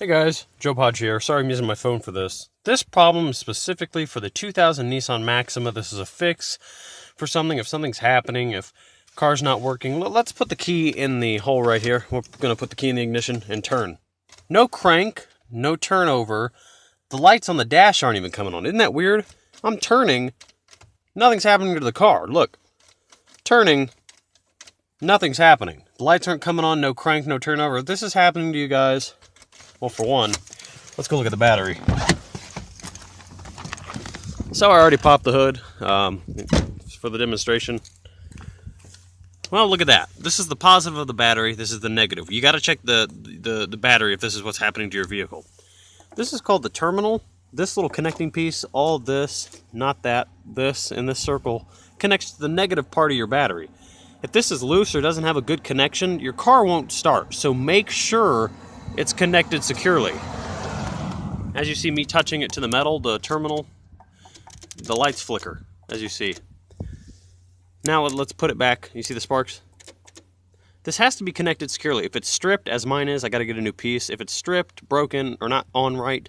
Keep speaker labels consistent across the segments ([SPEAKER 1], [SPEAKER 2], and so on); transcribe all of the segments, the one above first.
[SPEAKER 1] Hey guys, Joe Podge here. Sorry I'm using my phone for this. This problem is specifically for the 2000 Nissan Maxima. This is a fix for something. If something's happening, if car's not working, let's put the key in the hole right here. We're going to put the key in the ignition and turn. No crank, no turnover. The lights on the dash aren't even coming on. Isn't that weird? I'm turning. Nothing's happening to the car. Look. Turning. Nothing's happening. The lights aren't coming on. No crank, no turnover. If this is happening to you guys, well, for one, let's go look at the battery. So I already popped the hood for the demonstration. Well, look at that. This is the positive of the battery. This is the negative. You got to check the battery if this is what's happening to your vehicle. This is called the terminal. This little connecting piece, all this, not that, this in this circle, connects to the negative part of your battery. If this is loose or doesn't have a good connection, your car won't start. So make sure it's connected securely. As you see me touching it to the metal, the terminal, the lights flicker, as you see. Now let's put it back. You see the sparks? This has to be connected securely. If it's stripped, as mine is, I got to get a new piece. If it's stripped, broken, or not on right,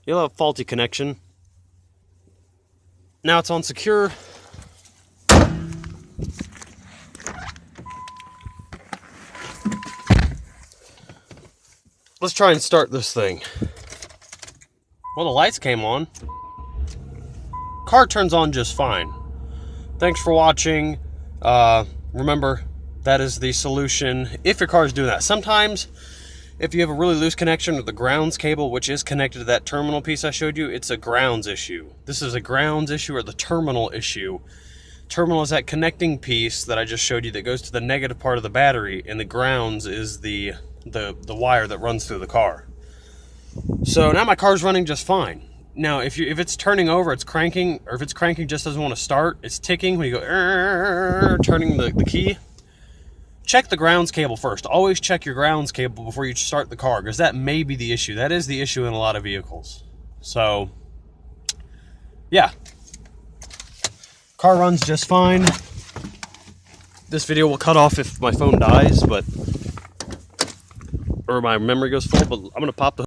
[SPEAKER 1] you'll have a faulty connection. Now it's on secure. Let's try and start this thing. Well, the lights came on. Car turns on just fine. Thanks for watching. Remember, that is the solution if your car is doing that. Sometimes, if you have a really loose connection with the grounds cable, which is connected to that terminal piece I showed you, it's a grounds issue. This is a grounds issue or the terminal issue. Terminal is that connecting piece that I just showed you that goes to the negative part of the battery, and the grounds is the wire that runs through the car. So now my car's running just fine. Now if it's turning over, it's cranking, or if it's cranking just doesn't want to start, it's ticking when you go turning the key. Check the grounds cable first. Always check your grounds cable before you start the car, because that may be the issue. That is the issue in a lot of vehicles. So yeah, car runs just fine. This video will cut off if my phone dies, or my memory goes full, but I'm going to pop the